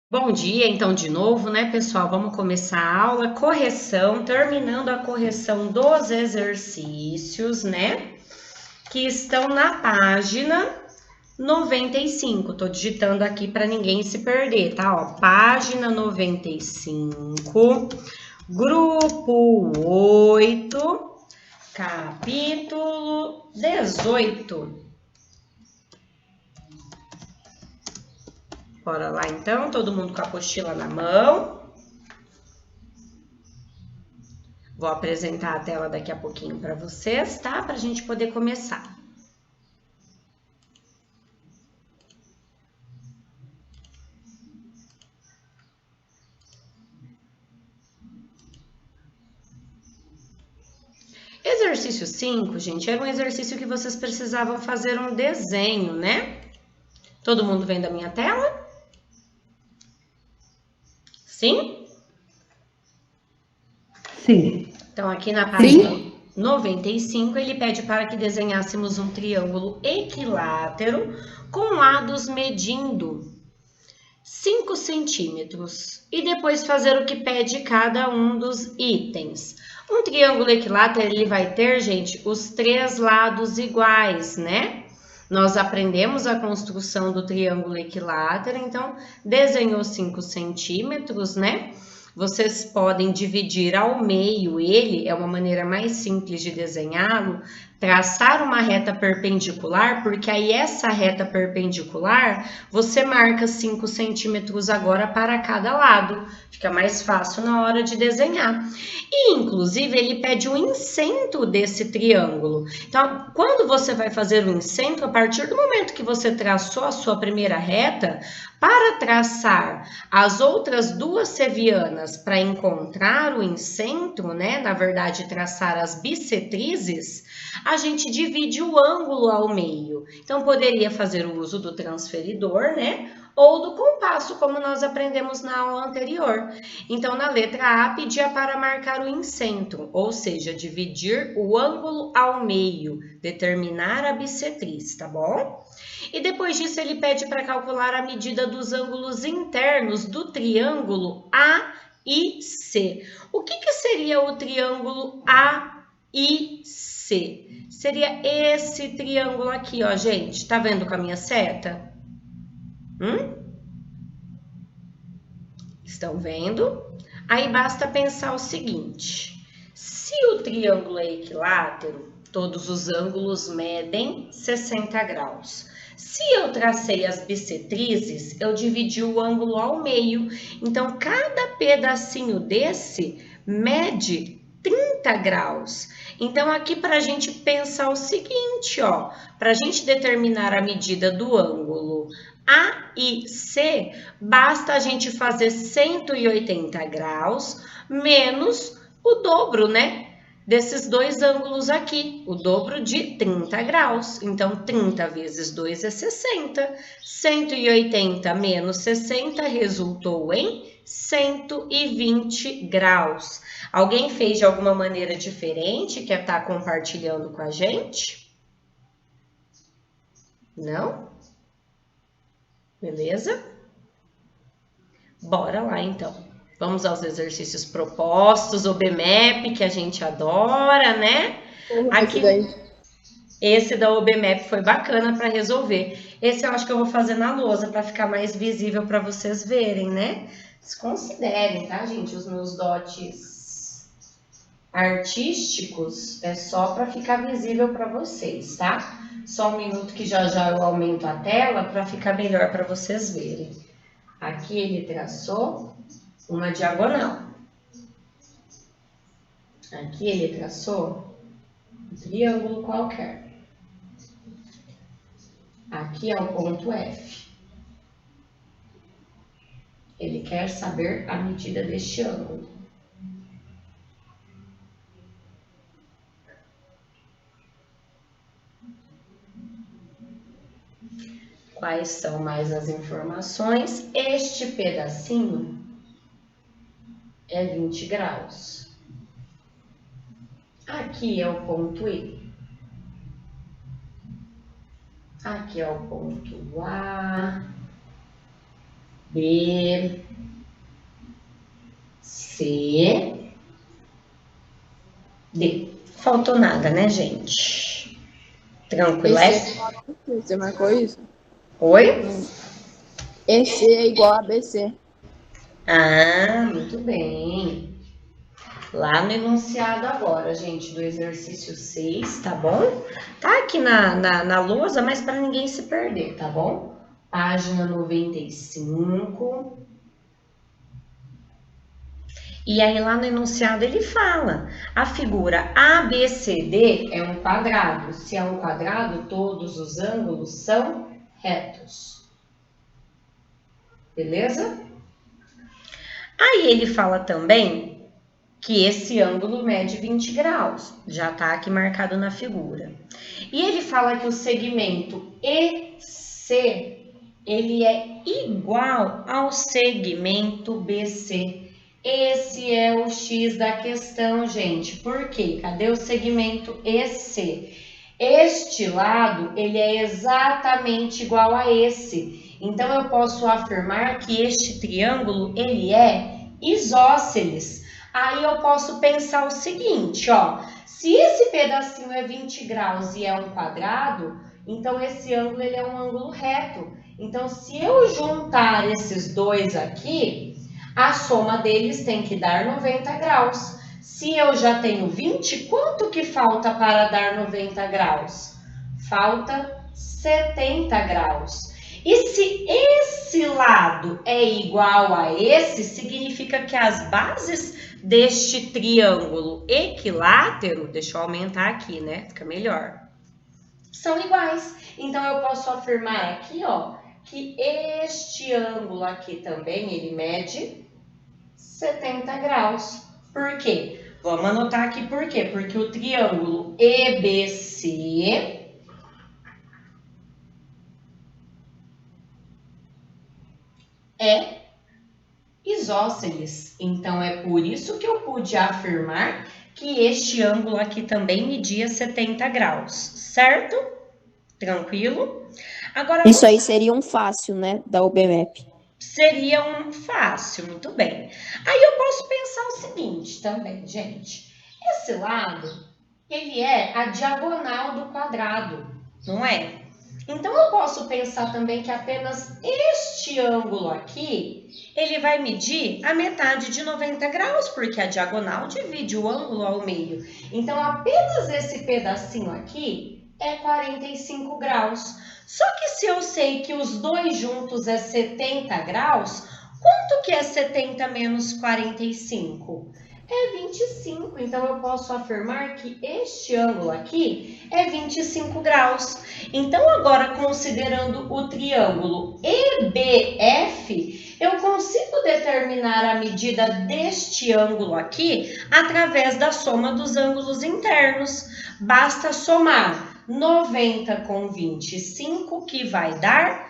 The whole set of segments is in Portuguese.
Bom dia, então, de novo, né, pessoal? Vamos começar a aula, correção, terminando a correção dos exercícios, né, que estão na página 95. Tô digitando aqui para ninguém se perder, tá? Ó, página 95, grupo 8, capítulo 18. Bora lá, então, todo mundo com a apostila na mão. Vou apresentar a tela daqui a pouquinho para vocês, tá? Para a gente poder começar. Exercício 5, gente, era um exercício que vocês precisavam fazer um desenho, né? Todo mundo vendo a minha tela? Sim? Sim. Então, aqui na página 95, ele pede para que desenhássemos um triângulo equilátero com lados medindo 5 centímetros e depois fazer o que pede cada um dos itens. Um triângulo equilátero, ele vai ter, gente, os 3 lados iguais, né? Nós aprendemos a construção do triângulo equilátero, então desenhou 5 centímetros, né? Vocês podem dividir ao meio ele, é uma maneira mais simples de desenhá-lo, traçar uma reta perpendicular, porque aí essa reta perpendicular, você marca 5 centímetros agora para cada lado. Fica mais fácil na hora de desenhar. E, inclusive, ele pede o incentro desse triângulo. Então, quando você vai fazer o incentro, a partir do momento que você traçou a sua primeira reta, para traçar as outras duas sevianas para encontrar o incentro, né? Na verdade, traçar as bissetrizes, a gente divide o ângulo ao meio. Então, poderia fazer o uso do transferidor, né? Ou do compasso, como nós aprendemos na aula anterior. Então, na letra A, pedia para marcar o incentro, ou seja, dividir o ângulo ao meio, determinar a bissetriz, tá bom? E depois disso, ele pede para calcular a medida dos ângulos internos do triângulo AIC. O que seria o triângulo AIC? Seria esse triângulo aqui, ó, gente. Tá vendo com a minha seta? Estão vendo? Aí basta pensar o seguinte: se o triângulo é equilátero, todos os ângulos medem 60 graus. Se eu tracei as bissetrizes, eu dividi o ângulo ao meio. Então, cada pedacinho desse mede 30 graus. Então, aqui para a gente pensar o seguinte, ó, para a gente determinar a medida do ângulo AIC, basta a gente fazer 180 graus menos o dobro, né? Desses dois ângulos aqui, o dobro de 30 graus. Então, 30 vezes 2 é 60. 180 menos 60 resultou em 120 graus. Alguém fez de alguma maneira diferente? Quer estar compartilhando com a gente? Não? Beleza? Bora lá, então. Vamos aos exercícios propostos, o OBMAP, que a gente adora, né? Aqui, esse da OBMAP foi bacana para resolver. Esse eu acho que eu vou fazer na lousa para ficar mais visível para vocês verem, né? Considerem, tá, gente? Os meus dotes artísticos é só para ficar visível para vocês, tá? Só um minuto que já eu aumento a tela para ficar melhor para vocês verem. Aqui ele traçou uma diagonal. Aqui ele traçou um triângulo qualquer. Aqui é o ponto F. Ele quer saber a medida deste ângulo. Quais são mais as informações? Este pedacinho é 20 graus. Aqui é o ponto E. Aqui é o ponto A, B, C, D. Faltou nada, né, gente? Tranquilo, é? Você marcou isso? Oi? EC é igual a BC. Ah, muito bem. Lá no enunciado agora, gente, do exercício 6, tá bom? Tá aqui na lousa, mas para ninguém se perder, tá bom? Página 95. E aí lá no enunciado ele fala, a figura ABCD é um quadrado. Se é um quadrado, todos os ângulos são retos. Beleza? Aí ele fala também que esse ângulo mede 20 graus, já está aqui marcado na figura. E ele fala que o segmento EC, ele é igual ao segmento BC. Esse é o X da questão, gente. Por quê? Cadê o segmento EC? Este lado, ele é exatamente igual a esse. Então, eu posso afirmar que este triângulo, ele é isósceles. Aí eu posso pensar o seguinte, ó. Se esse pedacinho é 20 graus e é um quadrado, então esse ângulo ele é um ângulo reto. Então, se eu juntar esses dois aqui, a soma deles tem que dar 90 graus. Se eu já tenho 20, quanto que falta para dar 90 graus? Falta 70 graus. E se esse lado é igual a esse, significa que as bases deste triângulo equilátero, deixa eu aumentar aqui, né? Fica melhor. São iguais. Então, eu posso afirmar aqui, ó, que este ângulo aqui também, ele mede 70 graus. Por quê? Vamos anotar aqui por quê? Porque o triângulo EBC é isósceles. Então, é por isso que eu pude afirmar que este ângulo aqui também media 70 graus, certo? Tranquilo? Agora, isso aí seria um fácil, né, da UBMAP. Seria um fácil, muito bem. Aí eu posso pensar o seguinte também, gente. Esse lado, ele é a diagonal do quadrado, não é? Então, eu posso pensar também que apenas este ângulo aqui, ele vai medir a metade de 90 graus, porque a diagonal divide o ângulo ao meio. Então, apenas esse pedacinho aqui é 45 graus. Só que se eu sei que os dois juntos é 70 graus, quanto que é 70 menos 45? É 25, então eu posso afirmar que este ângulo aqui é 25 graus. Então, agora, considerando o triângulo EBF, eu consigo determinar a medida deste ângulo aqui através da soma dos ângulos internos. Basta somar 90 com 25, que vai dar...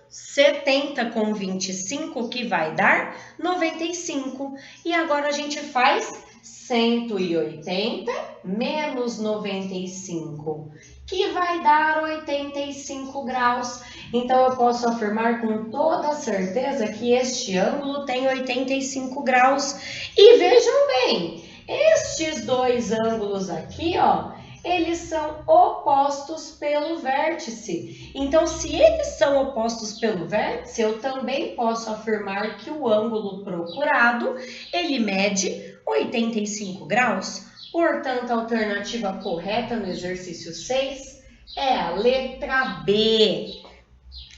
70 com 25, que vai dar 95. E agora a gente faz 180 menos 95, que vai dar 85 graus. Então, eu posso afirmar com toda certeza que este ângulo tem 85 graus. E vejam bem, estes dois ângulos aqui, ó, eles são opostos pelo vértice. Então, se eles são opostos pelo vértice, eu também posso afirmar que o ângulo procurado, ele mede 85 graus. Portanto, a alternativa correta no exercício 6 é a letra B.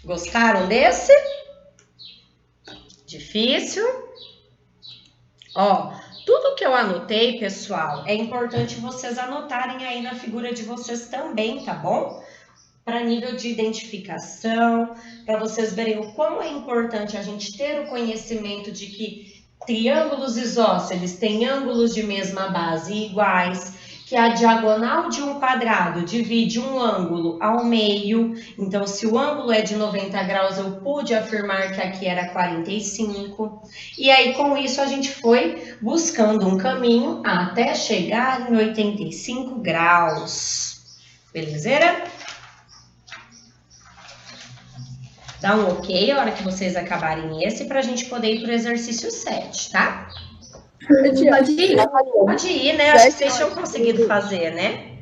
Gostaram desse? Difícil? Ó, tudo que eu anotei, pessoal, é importante vocês anotarem aí na figura de vocês também, tá bom? Para nível de identificação, para vocês verem o quão é importante a gente ter o conhecimento de que triângulos isósceles têm ângulos de mesma base iguais, que a diagonal de um quadrado divide um ângulo ao meio. Então, se o ângulo é de 90 graus, eu pude afirmar que aqui era 45. E aí, com isso, a gente foi buscando um caminho até chegar em 85 graus. Belezeira? Dá um ok a hora que vocês acabarem esse para a gente poder ir para o exercício 7, tá? Pode ir. Pode ir, né? Acho que vocês tinham conseguido fazer, né?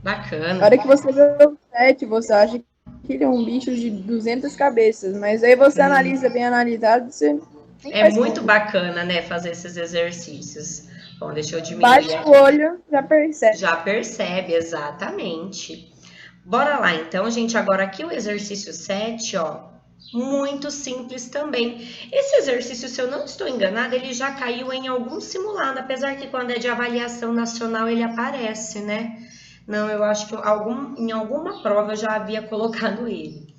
Bacana. Na hora que você vê o 7, você acha que ele é um bicho de 200 cabeças, mas aí você analisa bem analisado, você... É muito bacana, né, fazer esses exercícios. Bom, deixa eu diminuir Bate aqui. o olho, já percebe. Já percebe, exatamente. Bora lá, então, gente. Agora aqui o exercício 7, ó. Muito simples também. Esse exercício, se eu não estou enganada, ele já caiu em algum simulado, apesar que quando é de avaliação nacional ele aparece, né? Não, eu acho que em alguma prova eu já havia colocado ele.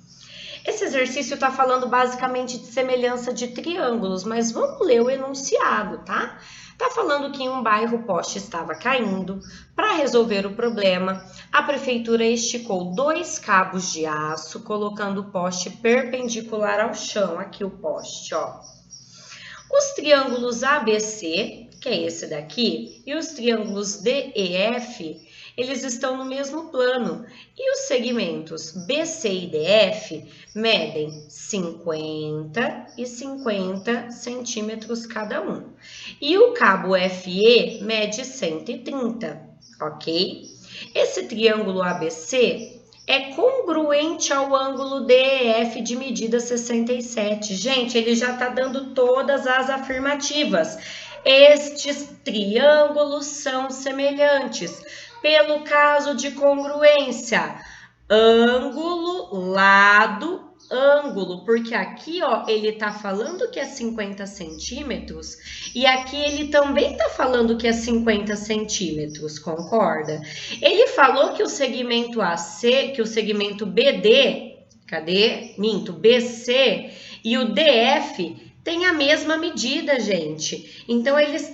Esse exercício está falando basicamente de semelhança de triângulos, mas vamos ler o enunciado, tá? Está falando que em um bairro o poste estava caindo. Para resolver o problema, a prefeitura esticou 2 cabos de aço, colocando o poste perpendicular ao chão. Aqui o poste, ó. Os triângulos ABC, que é esse daqui, e os triângulos DEF, eles estão no mesmo plano. E os segmentos BC e DF medem 50 e 50 centímetros cada um. E o cabo FE mede 130, ok? Esse triângulo ABC é congruente ao ângulo DEF de medida 67. Gente, ele já está dando todas as afirmativas. Estes triângulos são semelhantes. Pelo caso de congruência, ângulo, lado, ângulo, porque aqui, ó, ele tá falando que é 50 centímetros e aqui ele também tá falando que é 50 centímetros, concorda? Ele falou que o segmento AC, que o segmento BD, BC e o DF tem a mesma medida, gente. Então, eles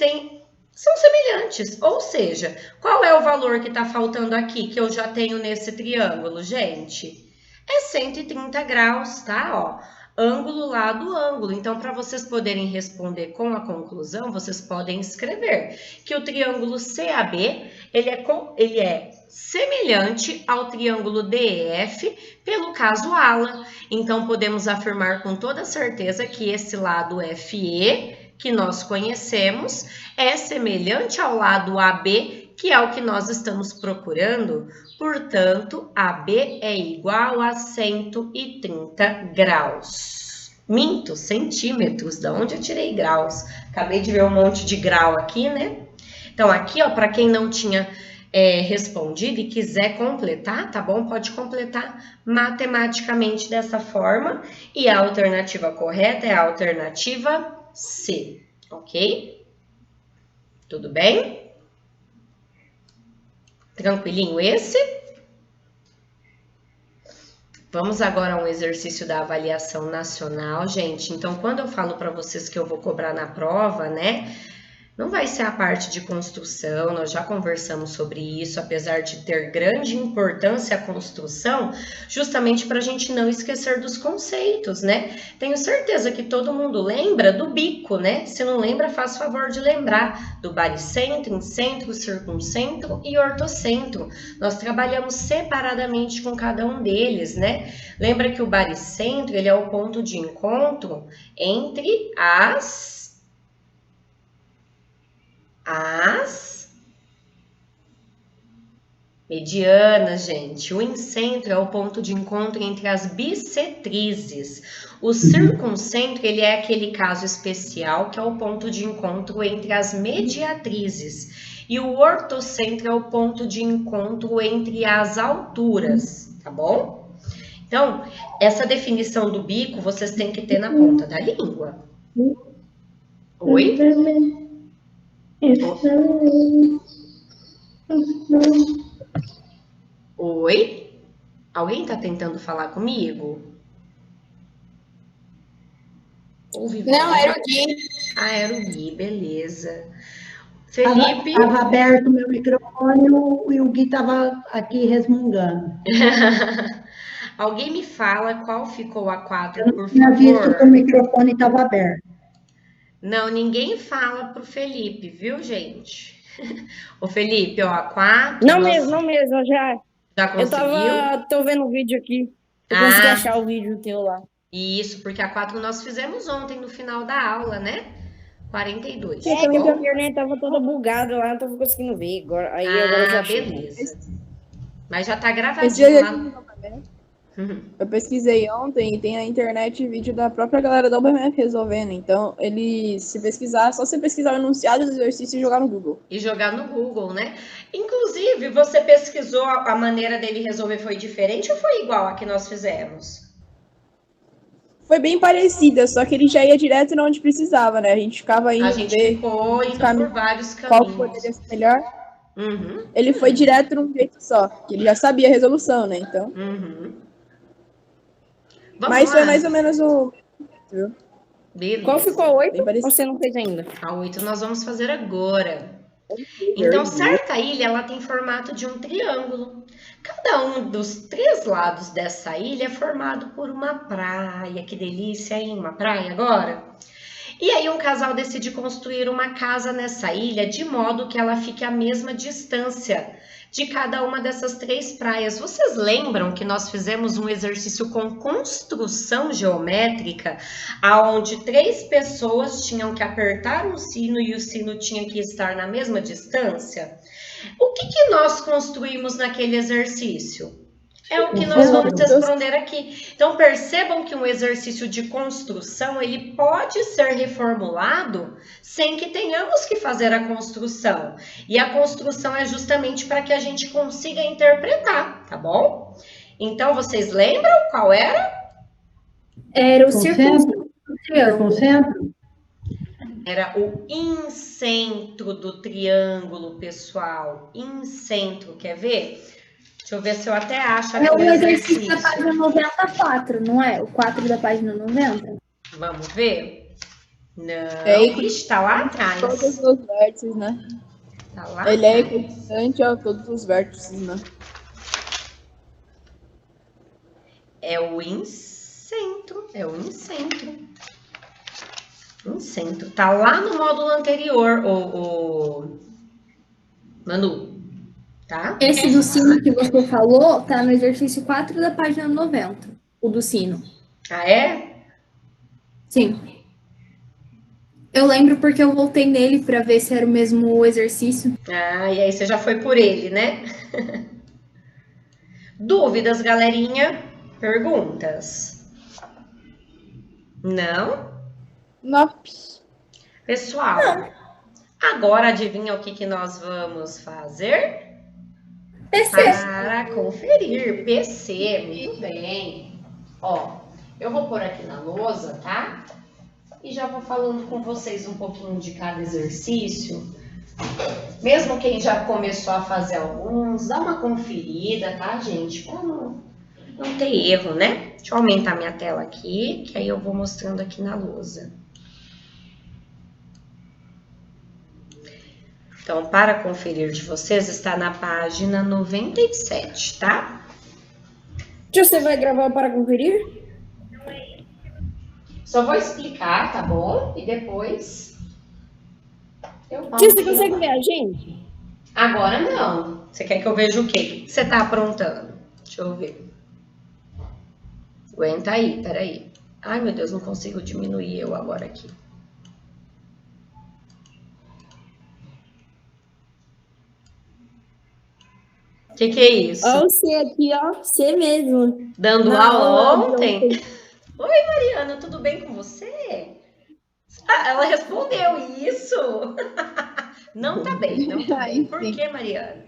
são semelhantes, ou seja, qual é o valor que está faltando aqui, que eu já tenho nesse triângulo, gente? É 130 graus, tá? Ó, ângulo, lado, ângulo. Então, para vocês poderem responder com a conclusão, vocês podem escrever que o triângulo CAB, ele é semelhante ao triângulo DEF pelo caso ala. Então, podemos afirmar com toda certeza que esse lado FE, que nós conhecemos, é semelhante ao lado AB, que é o que nós estamos procurando. Portanto, AB é igual a 130 graus. Minto, centímetros. Da onde eu tirei graus? Acabei de ver um monte de grau aqui, né? Então, aqui, ó, para quem não tinha respondido e quiser completar, tá bom? Pode completar matematicamente dessa forma. E a alternativa correta é a alternativa C, ok? Tudo bem? Tranquilinho esse? Vamos agora a um exercício da avaliação nacional, gente. Então, quando eu falo para vocês que eu vou cobrar na prova, né? Não vai ser a parte de construção, nós já conversamos sobre isso, apesar de ter grande importância a construção, justamente para a gente não esquecer dos conceitos, né? Tenho certeza que todo mundo lembra do bico, né? Se não lembra, faz favor de lembrar do baricentro, incentro, circuncentro e ortocentro. Nós trabalhamos separadamente com cada um deles, né? Lembra que o baricentro, ele é o ponto de encontro entre as medianas, gente. O incentro é o ponto de encontro entre as bissetrizes. O circuncentro, ele é aquele caso especial que é o ponto de encontro entre as mediatrizes. E o ortocentro é o ponto de encontro entre as alturas, tá bom? Então, essa definição do bico vocês têm que ter na ponta da língua. Oi? Oi? Alguém tá tentando falar comigo? Não, era o Gui. Ah, era o Gui, beleza. Felipe? Estava aberto o meu microfone e o Gui estava aqui resmungando. Alguém me fala qual ficou a 4, Eu por não tinha visto favor? que o microfone estava aberto. Não, ninguém fala pro Felipe, viu, gente? Ô, Felipe, ó, a 4... Não mesmo, eu já Já conseguiu? tô vendo o vídeo aqui. Eu consegui achar o vídeo teu lá. Isso, porque a 4 nós fizemos ontem no final da aula, né? 42. É que a internet tava toda bugada lá, não tava conseguindo ver. Agora eu já achei. Beleza. Mas já tá Esse gravadinho dia lá. eu pesquisei ontem e tem na internet vídeo da própria galera da UBMF resolvendo. Então, se pesquisar, só você pesquisar o enunciado do exercício e jogar no Google. E jogar no Google, né? Inclusive, você pesquisou a maneira dele resolver foi diferente ou foi igual a que nós fizemos? Foi bem parecida, só que ele já ia direto onde precisava, né? A gente ficava indo A gente ver ficou indo por vários qual caminhos. poderia ser melhor. Uhum, Ele foi direto de um jeito só, que ele já sabia a resolução, né? Então. uhum. Mas lá. foi mais ou menos o. Viu? Beleza. Qual ficou a 8? Bem parecido. Você não fez ainda? A 8 nós vamos fazer agora. Então, certa ilha, ela tem formato de um triângulo. Cada um dos 3 lados dessa ilha é formado por uma praia. Que delícia, hein? Uma praia agora? E aí um casal decide construir uma casa nessa ilha de modo que ela fique à mesma distância de cada uma dessas 3 praias. Vocês lembram que nós fizemos um exercício com construção geométrica, onde 3 pessoas tinham que apertar um sino e o sino tinha que estar na mesma distância? O que nós construímos naquele exercício? É o que nós vamos responder aqui. Então, percebam que um exercício de construção, ele pode ser reformulado sem que tenhamos que fazer a construção. E a construção é justamente para que a gente consiga interpretar, tá bom? Então, vocês lembram qual era? Era o círculo. Era o incentro do triângulo, pessoal. Incentro, quer ver? Deixa eu ver se eu até acho aqui É o o exercício da página 94, não é? O 4 da página 90. Vamos ver? Não, está lá atrás. Todos os vértices, né? Tá lá Ele é atrás. equidistante a todos os vértices, né? É o incentro. É o incentro. Incentro. Tá lá no módulo anterior, o Manu. Tá? Esse do sino que você falou tá no exercício 4 da página 90. O do sino. Ah, é? Sim. Eu lembro porque eu voltei nele para ver se era o mesmo exercício. Ah, e aí você já foi por ele, né? Dúvidas, galerinha? Perguntas? Não? Nope. Pessoal, agora adivinha o que nós vamos fazer? PC. Para conferir. PC, muito bem. Ó, eu vou pôr aqui na lousa, tá? E já vou falando com vocês um pouquinho de cada exercício. Mesmo quem já começou a fazer alguns, dá uma conferida, tá, gente? Pra não ter erro, né? Deixa eu aumentar minha tela aqui, que aí eu vou mostrando aqui na lousa. Então, para conferir de vocês, está na página 97, tá? Você vai gravar para conferir? Só vou explicar, tá bom? E depois eu Tia, você consegue ver a gente? Agora não. Você quer que eu veja o quê? O que você tá aprontando? Deixa eu ver. Aguenta aí, peraí. Ai, meu Deus, não consigo diminuir eu agora aqui. O que é isso? Olha você aqui, ó. Você mesmo. Dando Na aula aula ontem? de Oi, Mariana, tudo bem com você? Ah, ela respondeu isso. Não tá bem, não tá bem. Por que, Mariana?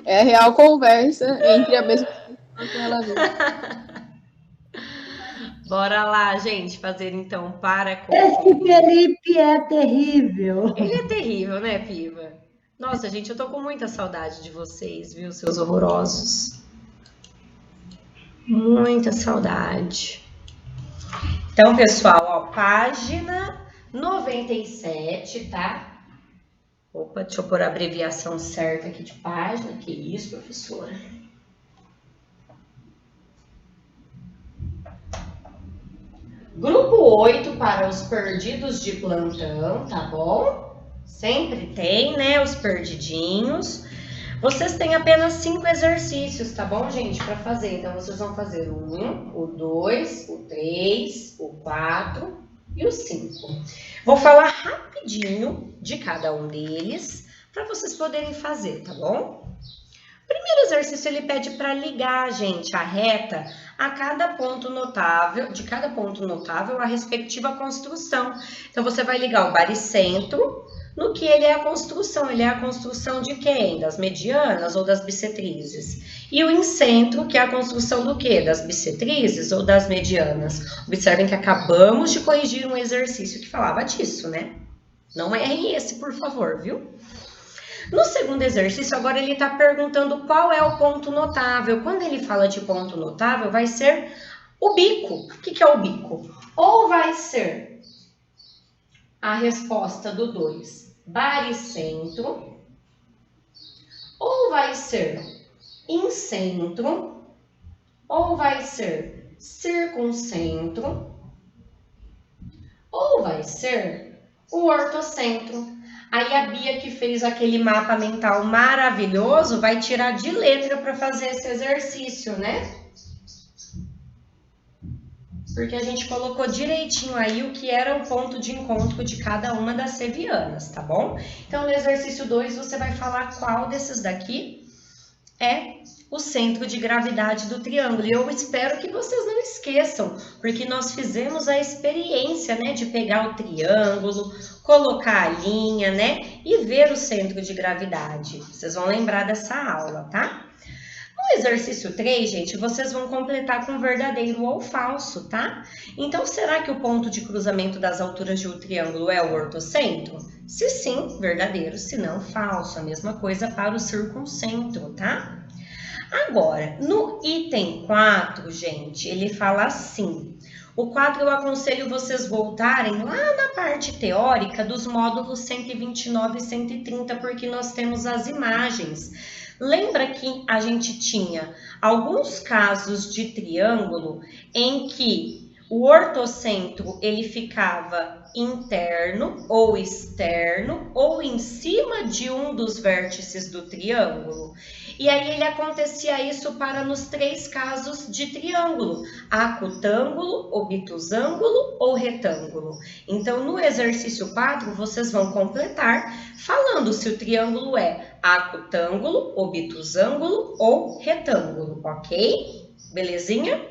É real conversa entre a mesma pessoa que ela viu. Bora lá, gente, fazer então para Esse Felipe é terrível. Ele é terrível, né, Piva? Nossa, gente, eu tô com muita saudade de vocês, viu, seus horrorosos. Muita saudade. Então, pessoal, ó, página 97, tá? Opa, deixa eu pôr a abreviação certa aqui de página. Que isso, professora? Grupo 8 para os perdidos de plantão, tá bom? Sempre tem, né, os perdidinhos. Vocês têm apenas 5 exercícios, tá bom, gente, para fazer. Então, vocês vão fazer o 1, o 2, o 3, o 4 e o 5. Vou falar rapidinho de cada um deles para vocês poderem fazer, tá bom? O primeiro exercício, ele pede para ligar, gente, a reta a cada ponto notável, de cada ponto notável, a respectiva construção. Então, você vai ligar o baricentro no que ele é a construção. Ele é a construção de quem? Das medianas ou das bissetrizes? E o incentro, que é a construção do quê? Das bissetrizes ou das medianas? Observem que acabamos de corrigir um exercício que falava disso, né? Não errem esse, por favor, viu? No segundo exercício, agora ele está perguntando qual é o ponto notável. Quando ele fala de ponto notável, vai ser o bico. O que é o bico? Ou vai ser a resposta do 2, baricentro, ou vai ser incentro, ou vai ser circuncentro, ou vai ser o ortocentro. Aí a Bia, que fez aquele mapa mental maravilhoso, vai tirar de letra para fazer esse exercício, né? Porque a gente colocou direitinho aí o que era o ponto de encontro de cada uma das sevianas, tá bom? Então, no exercício 2, você vai falar qual desses daqui é o centro de gravidade do triângulo. E eu espero que vocês não esqueçam, porque nós fizemos a experiência, né, de pegar o triângulo, colocar a linha, né, e ver o centro de gravidade. Vocês vão lembrar dessa aula, tá? No exercício 3, gente, vocês vão completar com verdadeiro ou falso, tá? Então, será que o ponto de cruzamento das alturas de um triângulo é o ortocentro? Se sim, verdadeiro, se não, falso. A mesma coisa para o circuncentro, tá? Agora, no item 4, gente, ele fala assim. O 4 eu aconselho vocês voltarem lá na parte teórica dos módulos 129 e 130, porque nós temos as imagens. Lembra que a gente tinha alguns casos de triângulo em que o ortocentro ele ficava interno ou externo ou em cima de um dos vértices do triângulo. E aí ele acontecia isso para nos 3 casos de triângulo: acutângulo, obtusângulo ou retângulo. Então, no exercício 4, vocês vão completar falando se o triângulo é acutângulo, obtusângulo ou retângulo, ok? Belezinha?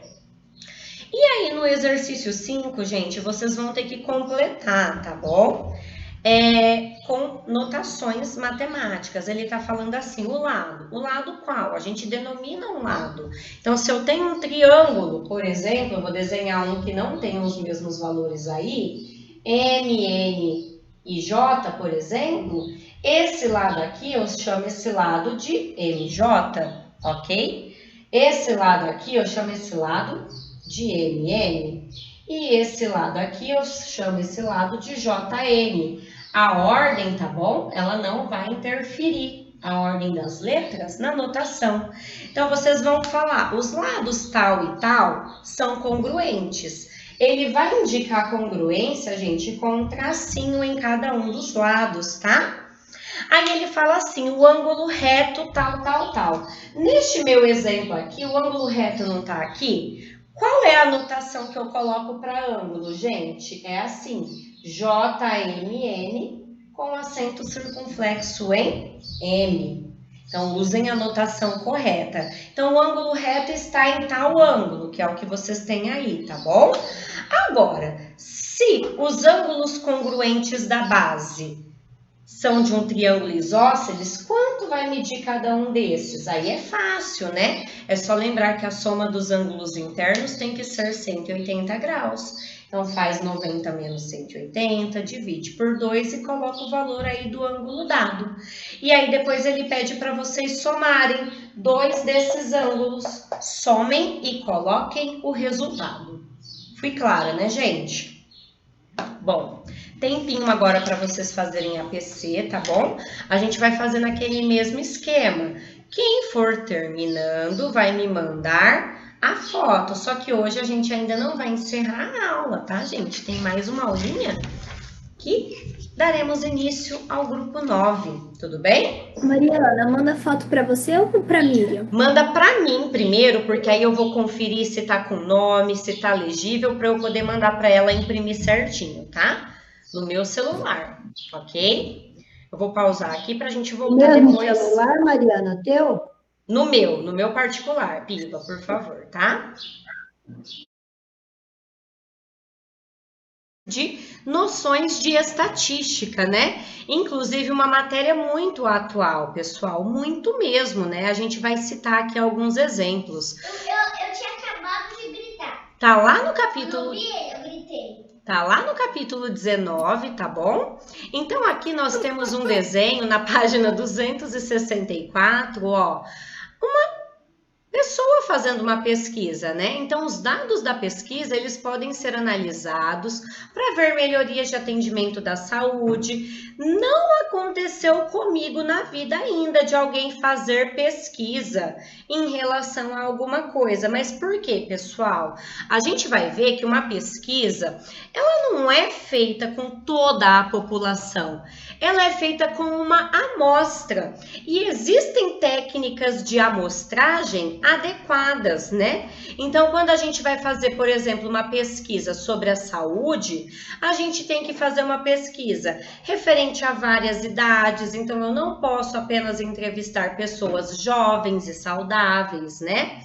E aí, no exercício 5, gente, vocês vão ter que completar, tá bom? Com notações matemáticas. Ele tá falando assim, o lado qual? A gente denomina um lado. Então, se eu tenho um triângulo, por exemplo, eu vou desenhar um que não tem os mesmos valores aí, M, N e J, por exemplo, esse lado aqui, eu chamo esse lado de MJ, ok? Esse lado aqui, eu chamo esse lado de MN. E esse lado aqui, eu chamo esse lado de JN. A ordem, tá bom? Ela não vai interferir, a ordem das letras, na notação. Então, vocês vão falar, os lados tal e tal são congruentes. Ele vai indicar congruência, gente, com um tracinho em cada um dos lados, tá? Aí ele fala assim, o ângulo reto tal, tal, tal. Neste meu exemplo aqui, o ângulo reto não tá aqui? Qual é a notação que eu coloco para ângulo, gente? É assim, JMN com acento circunflexo em M. Então, usem a notação correta. Então, o ângulo reto está em tal ângulo, que é o que vocês têm aí, tá bom? Agora, se os ângulos congruentes da base são de um triângulo isósceles, quanto vai medir cada um desses? Aí é fácil, né? É só lembrar que a soma dos ângulos internos tem que ser 180 graus. Então, faz 90 menos 180, divide por 2 e coloca o valor aí do ângulo dado. E aí, depois ele pede para vocês somarem 2 desses ângulos. Somem e coloquem o resultado. Fui clara, né, gente? Bom, tempinho agora para vocês fazerem a PC, tá bom? A gente vai fazer naquele mesmo esquema. Quem for terminando vai me mandar a foto. Só que hoje a gente ainda não vai encerrar a aula, tá, gente? Tem mais uma aulinha que daremos início ao grupo 9, tudo bem? Mariana, manda foto para você ou para Miriam? Manda para mim primeiro, porque aí eu vou conferir se tá com nome, se tá legível, para eu poder mandar para ela imprimir certinho, tá? No meu celular, ok? Eu vou pausar aqui pra gente voltar Mesmo depois. celular, Mariana, teu? No meu particular, Piva, por favor, tá? De noções de estatística, né? Inclusive uma matéria muito atual, pessoal, muito mesmo, né? A gente vai citar aqui alguns exemplos. Eu tinha acabado de gritar. Tá lá no capítulo... Eu gritei. Tá lá no capítulo 19, tá bom? Então aqui nós temos um desenho na página 264, ó. Uma pessoa fazendo uma pesquisa, né? Então, os dados da pesquisa, eles podem ser analisados para ver melhorias de atendimento da saúde. Não aconteceu comigo na vida ainda de alguém fazer pesquisa em relação a alguma coisa. Mas por quê, pessoal? A gente vai ver que uma pesquisa, ela não é feita com toda a população. Ela é feita com uma amostra. E existem técnicas de amostragem adequadas, né? Então, quando a gente vai fazer, por exemplo, uma pesquisa sobre a saúde, a gente tem que fazer uma pesquisa referente a várias idades. Então, eu não posso apenas entrevistar pessoas jovens e saudáveis, né?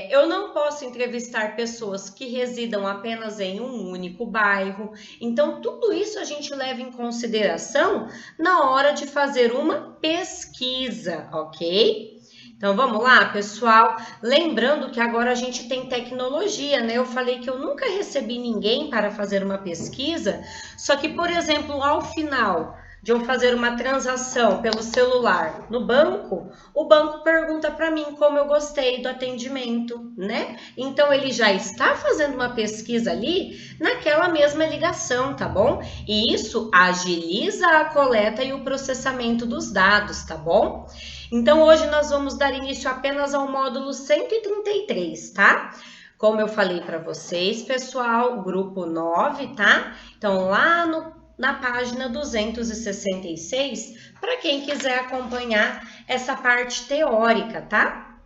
Eu não posso entrevistar pessoas que residam apenas em um único bairro. Então, tudo isso a gente leva em consideração na hora de fazer uma pesquisa, ok? Então, vamos lá, pessoal? Lembrando que agora a gente tem tecnologia, né? Eu falei que eu nunca recebi ninguém para fazer uma pesquisa, só que, por exemplo, ao final de eu fazer uma transação pelo celular no banco, o banco pergunta para mim como eu gostei do atendimento, né? Então, ele já está fazendo uma pesquisa ali naquela mesma ligação, tá bom? E isso agiliza a coleta e o processamento dos dados, tá bom? Então, hoje nós vamos dar início apenas ao módulo 133, tá? Como eu falei para vocês, pessoal, grupo 9, tá? Então, lá na página 266, para quem quiser acompanhar essa parte teórica, tá?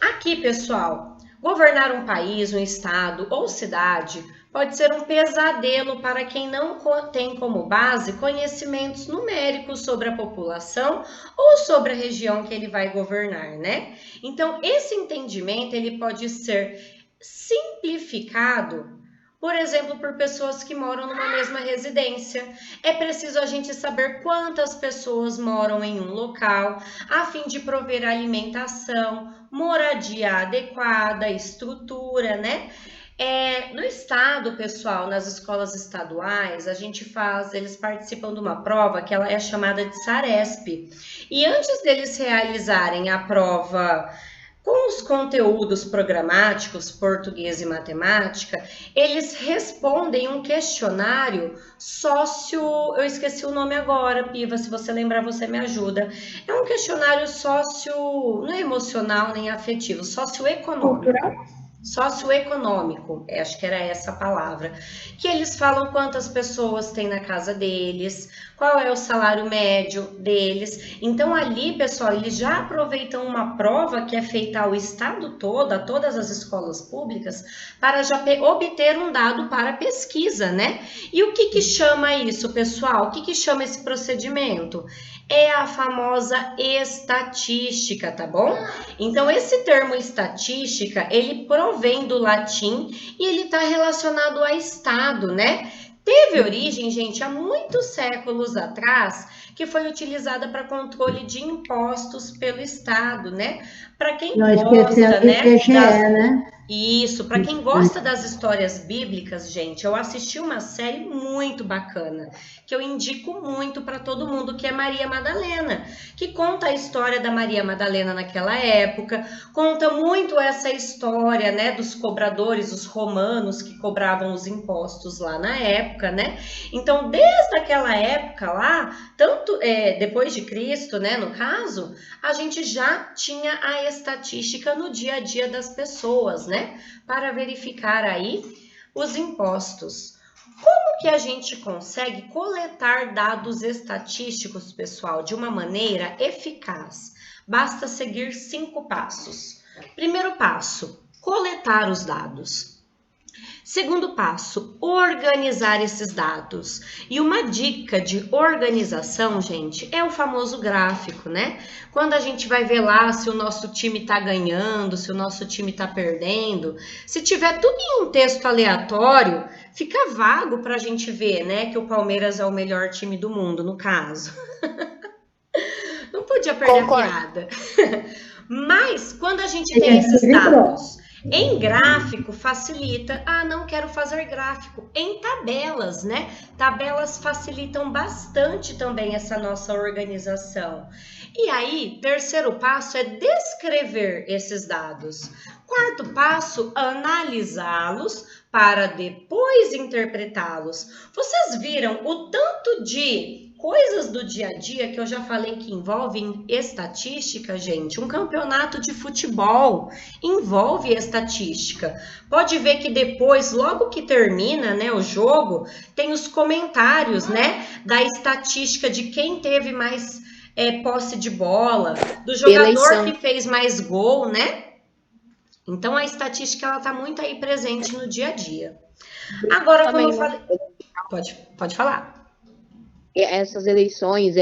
Aqui, pessoal, governar um país, um estado ou cidade pode ser um pesadelo para quem não tem como base conhecimentos numéricos sobre a população ou sobre a região que ele vai governar, né? Então, esse entendimento ele pode ser simplificado, por exemplo, por pessoas que moram numa mesma residência. É preciso a gente saber quantas pessoas moram em um local, a fim de prover alimentação, moradia adequada, estrutura, né? No estado, pessoal, nas escolas estaduais, eles participam de uma prova que ela é chamada de Saresp. E antes deles realizarem a prova com os conteúdos programáticos, português e matemática, eles respondem um questionário eu esqueci o nome agora, Piva, se você lembrar você me ajuda. É um questionário não é emocional nem afetivo, socioeconômico. Socioeconômico, acho que era essa a palavra, que eles falam quantas pessoas tem na casa deles, qual é o salário médio deles. Então ali, pessoal, eles já aproveitam uma prova que é feita ao estado todo, a todas as escolas públicas, para já obter um dado para pesquisa, né? E o que chama isso, pessoal? O que chama esse procedimento? É a famosa estatística, tá bom? Então, esse termo estatística, ele provém do latim e ele está relacionado a estado, né? Teve origem, gente, há muitos séculos atrás, que foi utilizada para controle de impostos pelo Estado, né? Para quem gosta, né? Isso, para quem gosta das histórias bíblicas, gente, eu assisti uma série muito bacana, que eu indico muito para todo mundo, que é Maria Madalena, que conta a história da Maria Madalena naquela época, conta muito essa história, né, dos cobradores, os romanos que cobravam os impostos lá na época, né? Então, desde aquela época lá, tanto depois de Cristo, né, no caso, a gente já tinha a estatística no dia a dia das pessoas, né? Para verificar aí os impostos. Como que a gente consegue coletar dados estatísticos, pessoal, de uma maneira eficaz? Basta seguir 5 passos. Primeiro passo, coletar os dados. Segundo passo, organizar esses dados. E uma dica de organização, gente, é o famoso gráfico, né? Quando a gente vai ver lá se o nosso time tá ganhando, se o nosso time tá perdendo, se tiver tudo em um texto aleatório, fica vago pra gente ver, né, que o Palmeiras é o melhor time do mundo, no caso. Não podia perder a piada. Mas, quando a gente tem esses dados em gráfico, facilita. Ah, não quero fazer gráfico. Em tabelas, né? Tabelas facilitam bastante também essa nossa organização. E aí, terceiro passo é descrever esses dados. Quarto passo, analisá-los para depois interpretá-los. Vocês viram o tanto de coisas do dia a dia que eu já falei que envolvem estatística, gente? Um campeonato de futebol envolve estatística. Pode ver que depois, logo que termina, né, o jogo, tem os comentários, né, da estatística de quem teve mais posse de bola, do jogador que fez mais gol, né? Então, a estatística, ela tá muito aí presente no dia a dia. Agora, como eu falei... Pode falar. Essas eleições,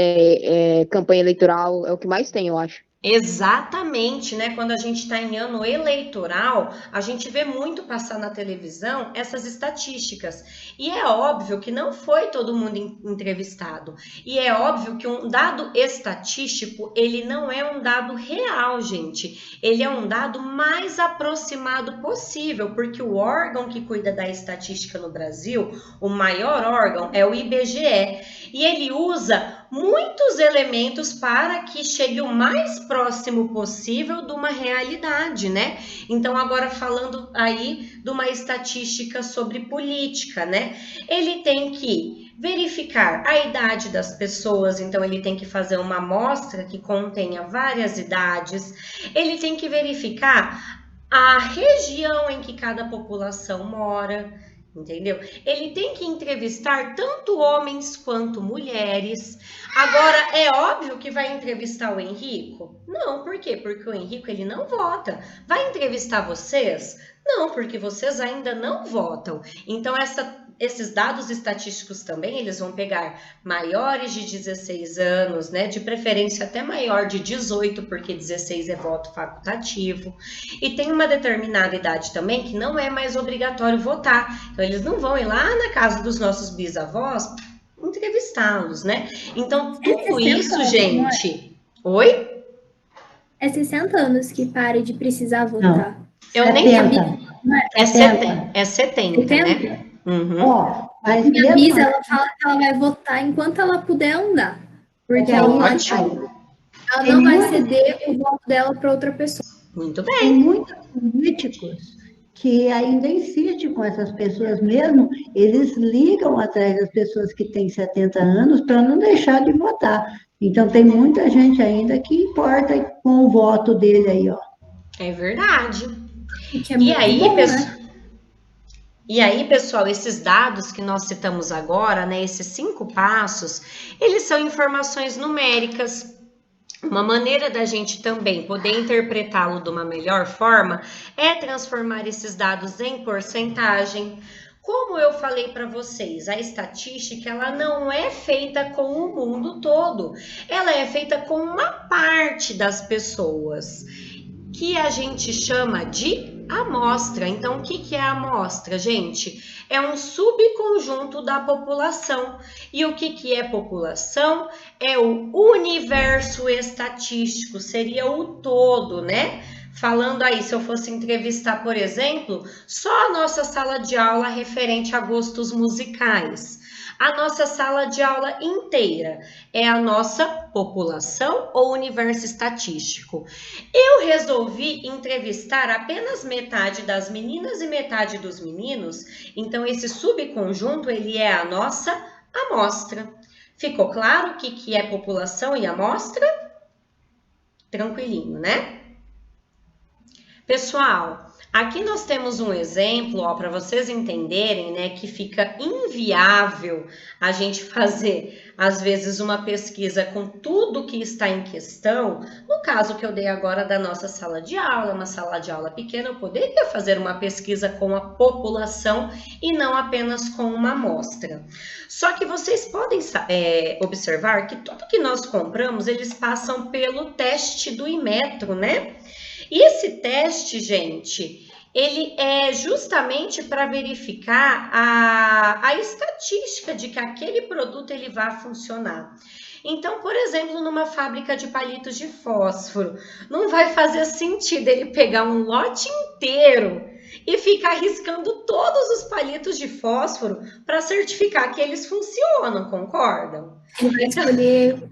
campanha eleitoral, é o que mais tem, eu acho. Exatamente, né? Quando a gente está em ano eleitoral, a gente vê muito passar na televisão essas estatísticas. E é óbvio que não foi todo mundo entrevistado. E é óbvio que um dado estatístico, ele não é um dado real, gente. Ele é um dado mais aproximado possível, porque o órgão que cuida da estatística no Brasil, o maior órgão, é o IBGE. E ele usa muitos elementos para que chegue o mais próximo possível de uma realidade, né? Então, agora falando aí de uma estatística sobre política, né? Ele tem que verificar a idade das pessoas, então ele tem que fazer uma amostra que contenha várias idades, ele tem que verificar a região em que cada população mora, entendeu? Ele tem que entrevistar tanto homens quanto mulheres. Agora, é óbvio que vai entrevistar o Henrico? Não, por quê? Porque o Henrico, ele não vota. Vai entrevistar vocês? Não, porque vocês ainda não votam. Então, esses dados estatísticos também, eles vão pegar maiores de 16 anos, né? De preferência até maior de 18, porque 16 é voto facultativo. E tem uma determinada idade também que não é mais obrigatório votar. Então, eles não vão ir lá na casa dos nossos bisavós entrevistá-los, né? Então, tudo isso, gente... Oi? É 60 anos que pare de precisar votar. Não. Eu 70. nem sabia. É 70, né? Uhum. Ó, mas Minha mesmo bisa, ela fala que ela vai votar enquanto ela puder andar. Porque É aí ótimo. ela Tem não vai muito- ceder o voto dela para outra pessoa. Muito tem bem. muitos políticos que ainda insistem com essas pessoas mesmo, eles ligam atrás das pessoas que têm 70 anos para não deixar de votar. Então, tem muita gente ainda que importa com o voto dele aí, ó. É verdade. Que é E muito aí, bom, pessoal... né? E aí, pessoal, esses dados que nós citamos agora, né, esses 5 passos, eles são informações numéricas. Uma maneira da gente também poder interpretá-lo de uma melhor forma é transformar esses dados em porcentagem. Como eu falei para vocês, a estatística, ela não é feita com o mundo todo. Ela é feita com uma parte das pessoas, que a gente chama de amostra. Então, o que é a amostra, gente? É um subconjunto da população. E o que é população? É o universo estatístico, seria o todo, né? Falando aí, se eu fosse entrevistar, por exemplo, só a nossa sala de aula referente a gostos musicais. A nossa sala de aula inteira é a nossa população ou universo estatístico. Eu resolvi entrevistar apenas metade das meninas e metade dos meninos, então esse subconjunto, ele é a nossa amostra. Ficou claro o que é população e amostra? Tranquilinho, né? Pessoal, Aqui nós temos um exemplo, ó, para vocês entenderem, né, que fica inviável a gente fazer, às vezes, uma pesquisa com tudo que está em questão. No caso que eu dei agora da nossa sala de aula, uma sala de aula pequena, eu poderia fazer uma pesquisa com a população e não apenas com uma amostra. Só que vocês podem observar que tudo que nós compramos, eles passam pelo teste do Inmetro, né? E esse teste, gente, ele é justamente para verificar a estatística de que aquele produto ele vai funcionar. Então, por exemplo, numa fábrica de palitos de fósforo, não vai fazer sentido ele pegar um lote inteiro e ficar riscando todos os palitos de fósforo para certificar que eles funcionam, concordam? Ele vai escolher.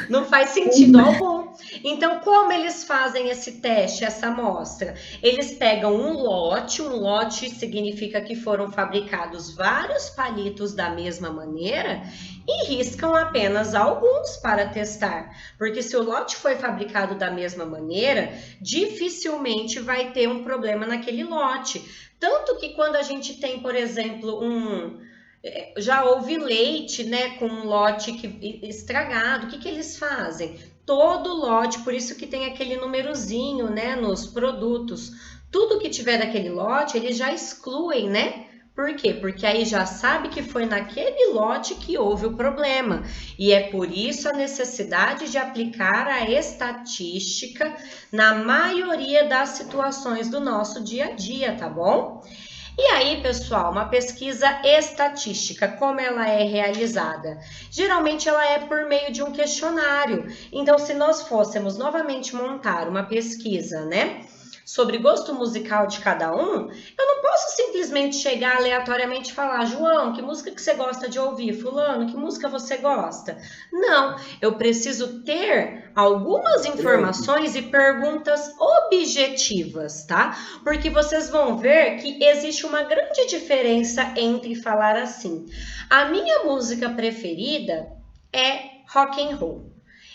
Não faz sentido algum. Então, como eles fazem esse teste, essa amostra? Eles pegam um lote significa que foram fabricados vários palitos da mesma maneira e riscam apenas alguns para testar. Porque se o lote foi fabricado da mesma maneira, dificilmente vai ter um problema naquele lote. Tanto que quando a gente tem, por exemplo, já houve leite, né, com um lote estragado, o que eles fazem? Todo lote, por isso que tem aquele númerozinho, né, nos produtos. Tudo que tiver daquele lote, eles já excluem, né? Por quê? Porque aí já sabe que foi naquele lote que houve o problema. E é por isso a necessidade de aplicar a estatística na maioria das situações do nosso dia a dia, tá bom? E aí, pessoal, uma pesquisa estatística, como ela é realizada? Geralmente ela é por meio de um questionário. Então, se nós fôssemos novamente montar uma pesquisa, né, sobre gosto musical de cada um, eu não posso simplesmente chegar aleatoriamente e falar: João, que música que você gosta de ouvir? Fulano, que música você gosta? Não, eu preciso ter algumas informações e perguntas objetivas, tá? Porque vocês vão ver que existe uma grande diferença entre falar assim: a minha música preferida é rock and roll,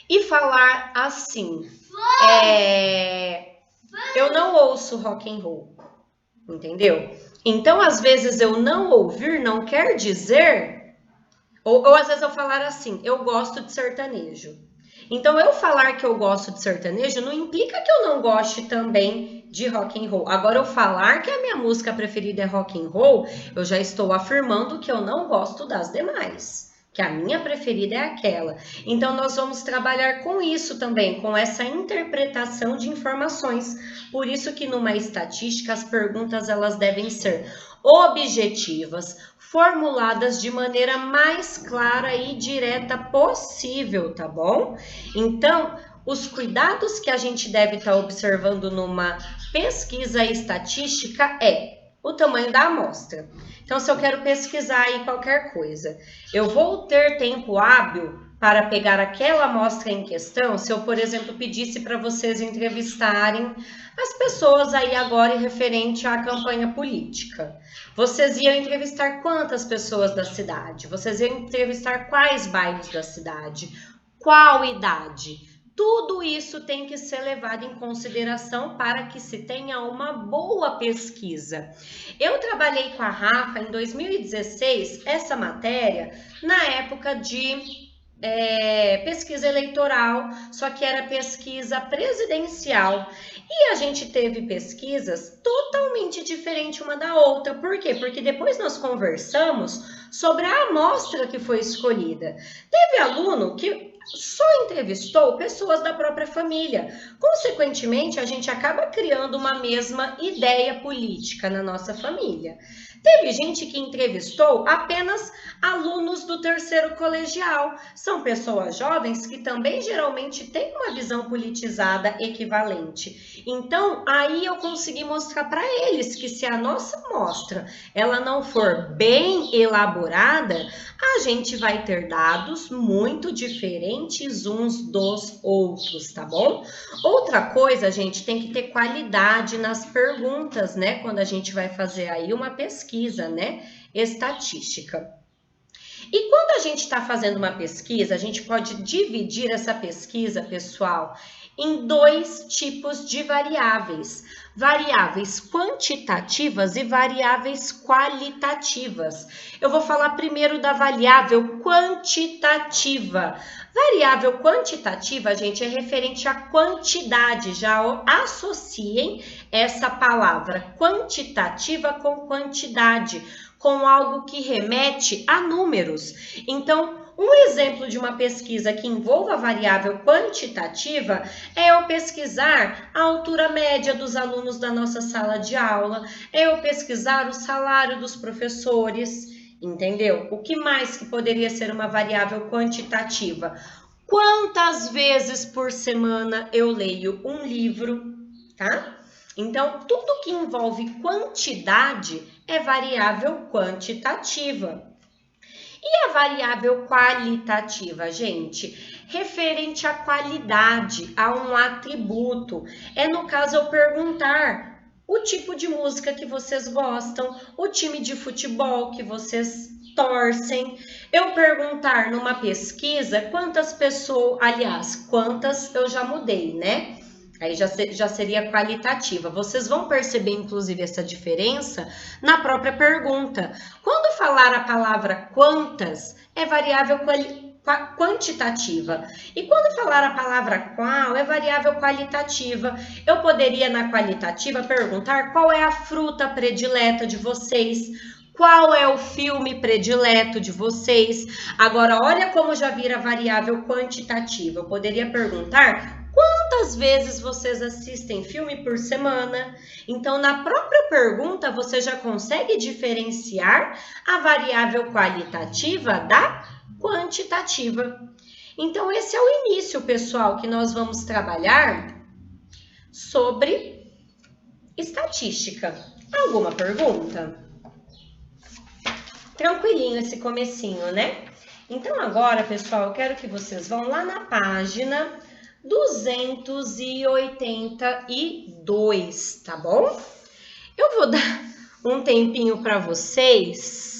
e falar assim: eu não ouço rock and roll, entendeu? Então, às vezes, eu não ouvir não quer dizer... Ou às vezes eu falar assim: eu gosto de sertanejo. Então, eu falar que eu gosto de sertanejo não implica que eu não goste também de rock and roll. Agora, eu falar que a minha música preferida é rock and roll, eu já estou afirmando que eu não gosto das demais, que a minha preferida é aquela. Então, nós vamos trabalhar com isso também, com essa interpretação de informações. Por isso que numa estatística, as perguntas elas devem ser objetivas, formuladas de maneira mais clara e direta possível, tá bom? Então, os cuidados que a gente deve estar observando numa pesquisa estatística é o tamanho da amostra. Então, se eu quero pesquisar aí qualquer coisa, eu vou ter tempo hábil para pegar aquela amostra em questão? Se eu, por exemplo, pedisse para vocês entrevistarem as pessoas aí agora em referente à campanha política, vocês iam entrevistar quantas pessoas da cidade? Vocês iam entrevistar quais bairros da cidade? Qual idade? Tudo isso tem que ser levado em consideração para que se tenha uma boa pesquisa. Eu trabalhei com a Rafa em 2016, essa matéria, na época de pesquisa eleitoral, só que era pesquisa presidencial. E a gente teve pesquisas totalmente diferentes uma da outra. Por quê? Porque depois nós conversamos sobre a amostra que foi escolhida. Teve aluno que só entrevistou pessoas da própria família. Consequentemente, a gente acaba criando uma mesma ideia política na nossa família. Teve gente que entrevistou apenas alunos do terceiro colegial. São pessoas jovens que também geralmente têm uma visão politizada equivalente. Então, aí eu consegui mostrar para eles que se a nossa amostra ela não for bem elaborada, a gente vai ter dados muito diferentes uns dos outros, tá bom? Outra coisa, gente, tem que ter qualidade nas perguntas, né? Quando a gente vai fazer aí uma pesquisa, né, estatística. E quando a gente está fazendo uma pesquisa, a gente pode dividir essa pesquisa, pessoal, em dois tipos de variáveis: variáveis quantitativas e variáveis qualitativas. Eu vou falar primeiro da variável quantitativa. Variável quantitativa, gente, é referente à quantidade. Já associem essa palavra quantitativa com quantidade, com algo que remete a números. Então, um exemplo de uma pesquisa que envolva a variável quantitativa é eu pesquisar a altura média dos alunos da nossa sala de aula, é eu pesquisar o salário dos professores, entendeu? O que mais que poderia ser uma variável quantitativa? Quantas vezes por semana eu leio um livro, tá? Então, tudo que envolve quantidade é variável quantitativa. E a variável qualitativa, gente? Referente à qualidade, a um atributo. É, no caso, eu perguntar o tipo de música que vocês gostam, o time de futebol que vocês torcem. Eu perguntar numa pesquisa quantas pessoas, aliás, quantas eu já mudei, né? Aí já seria qualitativa. Vocês vão perceber, inclusive, essa diferença na própria pergunta. Quando falar a palavra quantas, é variável quantitativa. E quando falar a palavra qual, é variável qualitativa. Eu poderia, na qualitativa, perguntar qual é a fruta predileta de vocês, qual é o filme predileto de vocês. Agora, olha como já vira variável quantitativa. Eu poderia perguntar quantas vezes vocês assistem filme por semana? Então, na própria pergunta, você já consegue diferenciar a variável qualitativa da quantitativa. Então, esse é o início, pessoal, que nós vamos trabalhar sobre estatística. Alguma pergunta? Tranquilinho esse comecinho, né? Então, agora, pessoal, eu quero que vocês vão lá na página 282, tá bom? Eu vou dar um tempinho para vocês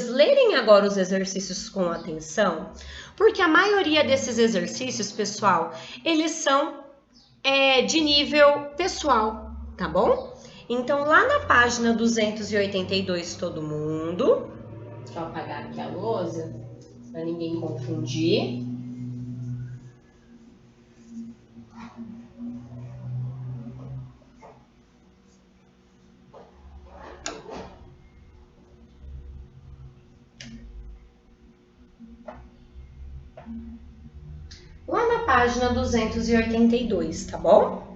lerem agora os exercícios com atenção, porque a maioria desses exercícios, pessoal, eles são de nível pessoal, tá bom? Então, lá na página 282, todo mundo, deixa eu apagar aqui a lousa, para ninguém confundir. Lá na página 282, tá bom?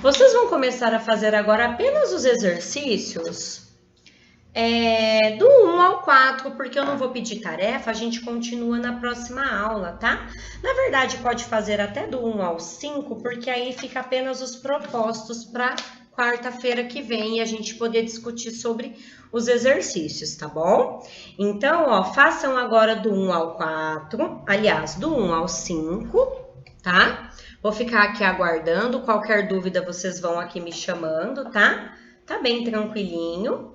Vocês vão começar a fazer agora apenas os exercícios do 1 ao 4, porque eu não vou pedir tarefa, a gente continua na próxima aula, tá? Na verdade, pode fazer até do 1 ao 5, porque aí fica apenas os propostos para quarta-feira que vem e a gente poder discutir sobre os exercícios, tá bom? Então, ó, façam agora do 1 ao 4, aliás, do 1 ao 5, tá? Vou ficar aqui aguardando, qualquer dúvida vocês vão aqui me chamando, tá? Tá bem tranquilinho.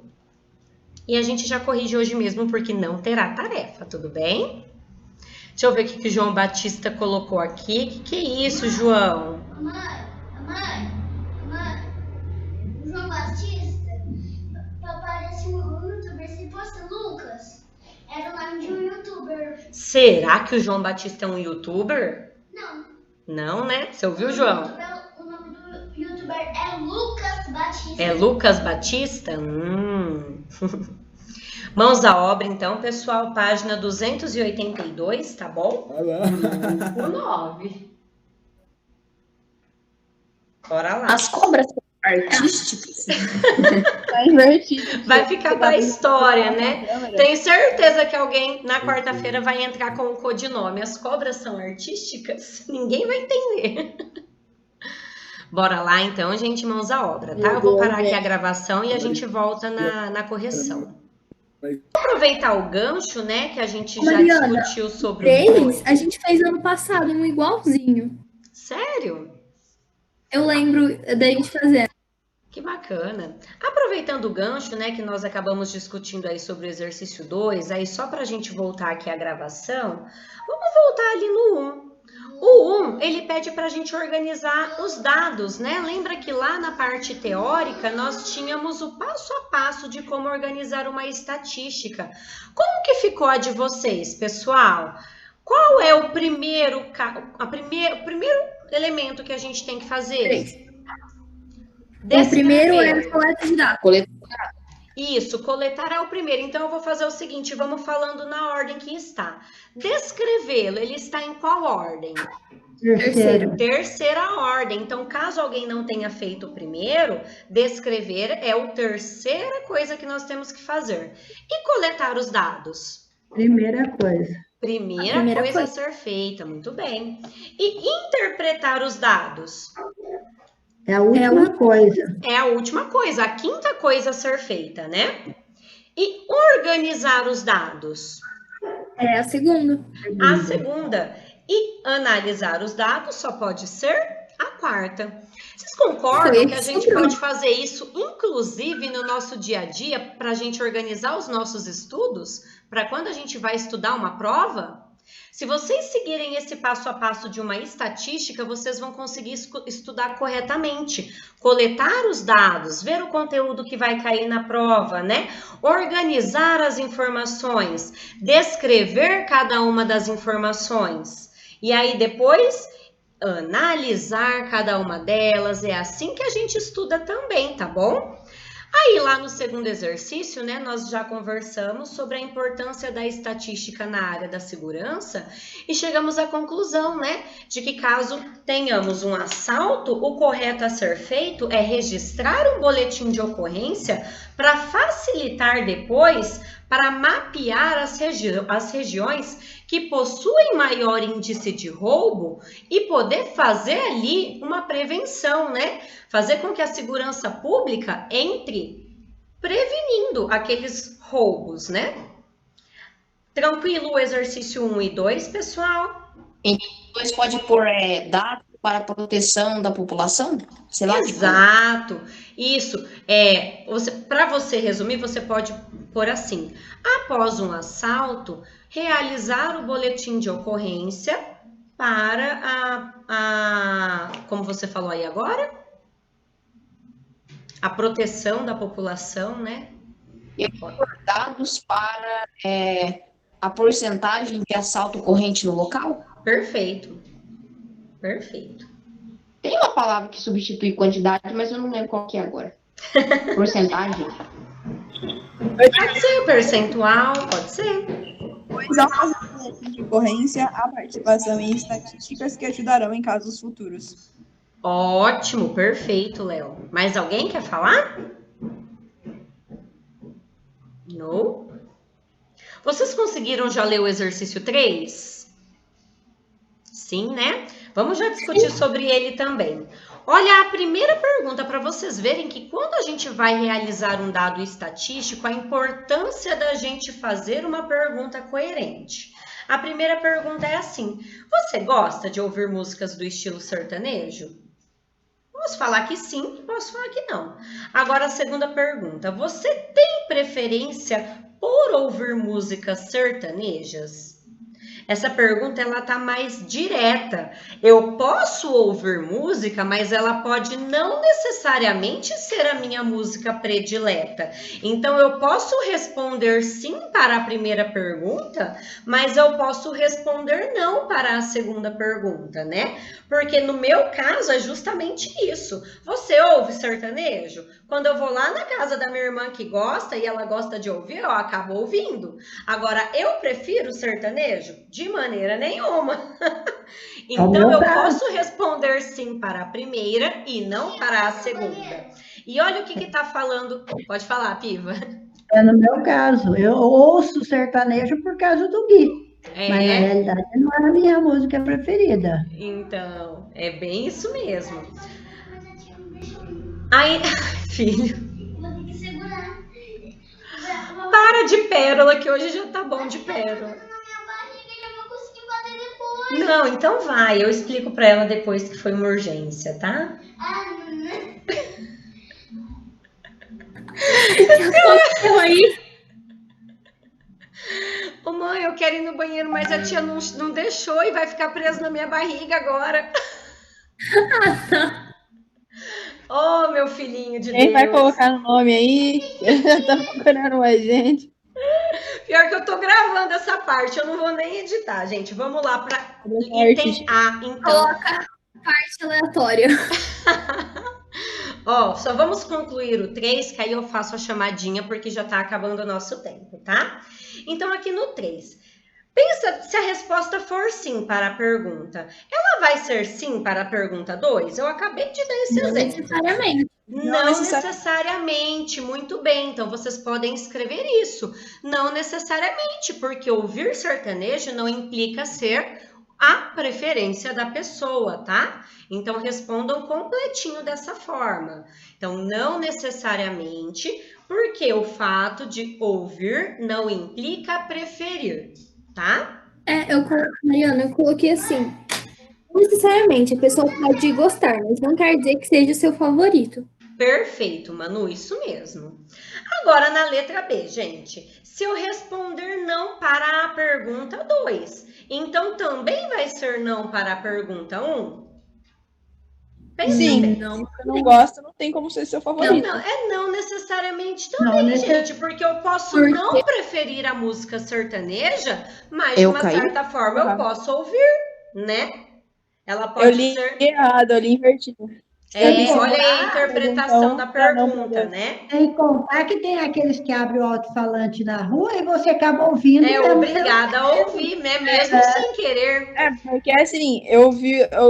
E a gente já corrige hoje mesmo, porque não terá tarefa, tudo bem? Deixa eu ver o que o João Batista colocou aqui. Que é isso, João? Mãe, o João Batista parece um youtuber, se fosse Lucas, era o nome de um youtuber. Será que o João Batista é um youtuber? Não. Não, né? Você ouviu, João? O nome do youtuber é Lucas Batista. É Lucas Batista? Mãos à obra, então, pessoal, página 282, tá bom? O 9. Bora lá. As cobras são artísticas. Tá invertido. Vai ficar pra história, né? Tenho certeza que alguém na quarta-feira vai entrar com o codinome. As cobras são artísticas? Ninguém vai entender. Bora lá, então, gente, mãos à obra, tá? Eu vou parar aqui a gravação e a gente volta na correção. Vou aproveitar o gancho, né, que a gente já Mariana, discutiu sobre Deles, a gente fez ano passado um igualzinho. Sério? Eu lembro da gente fazendo. Que bacana. Aproveitando o gancho, né, que nós acabamos discutindo aí sobre o exercício 2, aí só para a gente voltar aqui à gravação, vamos voltar ali no 1. O 1, ele pede para a gente organizar os dados, né? Lembra que lá na parte teórica nós tínhamos o passo a passo de como organizar uma estatística. Como que ficou a de vocês, pessoal? Qual é o primeiro elemento que a gente tem que fazer? 3. O primeiro é a coleta de dados. Isso, coletar é o primeiro. Então, eu vou fazer o seguinte, vamos falando na ordem que está. Descrevê-lo, ele está em qual ordem? Terceira ordem. Então, caso alguém não tenha feito o primeiro, descrever é a terceira coisa que nós temos que fazer. E coletar os dados? Primeira coisa. Primeira coisa a ser feita, muito bem. E interpretar os dados? É a última coisa. É a última coisa, a quinta coisa a ser feita, né? E organizar os dados? É a segunda. A segunda. E analisar os dados só pode ser a quarta. Vocês concordam que a gente pode fazer isso, inclusive no nosso dia a dia, para a gente organizar os nossos estudos? Para quando a gente vai estudar uma prova? Se vocês seguirem esse passo a passo de uma estatística, vocês vão conseguir estudar corretamente, coletar os dados, ver o conteúdo que vai cair na prova, né? Organizar as informações, descrever cada uma das informações. E aí depois, analisar cada uma delas. É assim que a gente estuda também, tá bom? Aí, lá no segundo exercício, né, nós já conversamos sobre a importância da estatística na área da segurança e chegamos à conclusão, né, de que caso tenhamos um assalto, o correto a ser feito é registrar um boletim de ocorrência para facilitar depois para mapear as regiões que possuem maior índice de roubo e poder fazer ali uma prevenção, né? Fazer com que a segurança pública entre prevenindo aqueles roubos, né? Tranquilo o exercício 1 e 2, pessoal? Então, 2 pode pôr dados para a proteção da população? Sei lá, exato. Isso. Para você resumir, você pode pôr assim. Após um assalto, realizar o boletim de ocorrência para como você falou aí agora? A proteção da população, né? E dados para a porcentagem de assalto ocorrente no local? Perfeito. Perfeito. Tem uma palavra que substitui quantidade, mas eu não lembro qual que é agora. Porcentagem. Pode ser percentual, pode ser. Pois ao fazer o boletim de ocorrência, há participação em estatísticas que ajudarão em casos futuros. Ótimo, perfeito, Léo. Mais alguém quer falar? Não? Vocês conseguiram já ler o exercício 3? Sim, né? Vamos já discutir sobre ele também. Olha, a primeira pergunta para vocês verem que quando a gente vai realizar um dado estatístico, a importância da gente fazer uma pergunta coerente. A primeira pergunta é assim: você gosta de ouvir músicas do estilo sertanejo? Posso falar que sim, posso falar que não. Agora a segunda pergunta: você tem preferência por ouvir músicas sertanejas? Essa pergunta, ela tá mais direta. Eu posso ouvir música, mas ela pode não necessariamente ser a minha música predileta. Então, eu posso responder sim para a primeira pergunta, mas eu posso responder não para a segunda pergunta, né? Porque no meu caso é justamente isso. Você ouve sertanejo? Quando eu vou lá na casa da minha irmã que gosta e ela gosta de ouvir, eu acabo ouvindo. Agora, eu prefiro sertanejo? De maneira nenhuma. Então, eu posso responder sim para a primeira e não para a segunda. E olha o que está falando. Pode falar, Piva. É no meu caso. Eu ouço sertanejo por causa do Gui. Mas na realidade não é a minha música preferida. Então, é bem isso mesmo. Aí, filho. Vou ter que segurar. Para de pérola, que hoje já tá bom de pérola. Não, então vai. Eu explico pra ela depois que foi uma urgência, tá? aí. Ô mãe, eu eu quero ir no banheiro, mas a tia não deixou e vai ficar preso na minha barriga agora. Oh, meu filhinho de Quem Deus. vai colocar no nome aí? Já tá procurando mais gente. Pior que eu tô gravando essa parte, eu não vou nem editar, gente. Vamos lá para item A, então. Coloca parte aleatória. Ó, só vamos concluir o 3, que aí eu faço a chamadinha, porque já tá acabando o nosso tempo, tá? Então, aqui no 3, pensa se a resposta for sim para a pergunta. Ela vai ser sim para a pergunta 2? Eu acabei de dar esse Não exemplo. necessariamente. Não necessariamente, muito bem. Então, vocês podem escrever isso. Não necessariamente, porque ouvir sertanejo não implica ser a preferência da pessoa, tá? Então, respondam completinho dessa forma. Então, não necessariamente, porque o fato de ouvir não implica preferir, tá? Mariana, eu coloquei assim. Não necessariamente, a pessoa pode gostar, mas não quer dizer que seja o seu favorito. Perfeito, Manu, isso mesmo. Agora, na letra B, gente, se eu responder não para a pergunta 2, então também vai ser não para a pergunta 1? Sim, não, se eu não gosto, não tem como ser seu favorito. Não necessariamente também, gente, porque eu posso não preferir a música sertaneja, mas de uma certa forma eu posso ouvir, né? Ela pode eu li errado, eu li invertido. Olha aí a interpretação da pergunta, né? Sem contar que tem aqueles que abrem o alto-falante na rua e você acaba ouvindo. É obrigada a ouvir, né? Mesmo sem querer. Porque assim, eu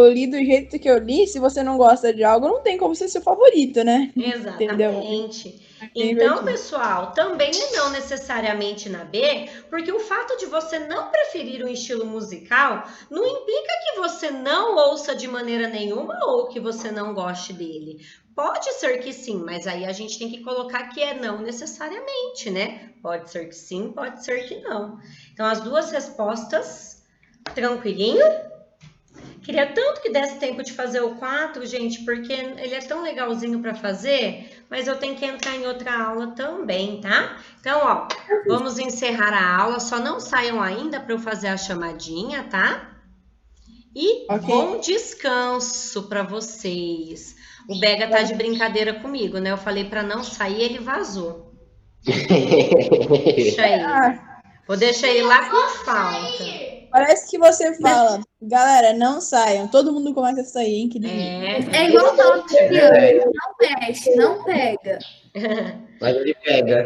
li do jeito que eu li, se você não gosta de algo, não tem como ser seu favorito, né? Exatamente. Entendeu? Então, pessoal, também não necessariamente na B, porque o fato de você não preferir um estilo musical não implica que você não ouça de maneira nenhuma ou que você não goste dele. Pode ser que sim, mas aí a gente tem que colocar que é não necessariamente, né? Pode ser que sim, pode ser que não. Então, as duas respostas, tranquilinho? Queria tanto que desse tempo de fazer o 4, gente, porque ele é tão legalzinho para fazer, mas eu tenho que entrar em outra aula também, tá? Então, ó, vamos encerrar a aula, só não saiam ainda para eu fazer a chamadinha, tá? E bom descanso para vocês. O Bega tá de brincadeira comigo, né? Eu falei para não sair, ele vazou. Deixa aí. Vou deixar ele lá com falta. Parece que você fala, galera, não saiam. Todo mundo começa a sair, hein? Que é igual não mexe, não pega. Mas ele pega.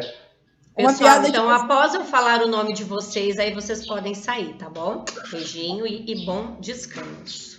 Pessoal, então após eu falar o nome de vocês, aí vocês podem sair, tá bom? Beijinho e bom descanso.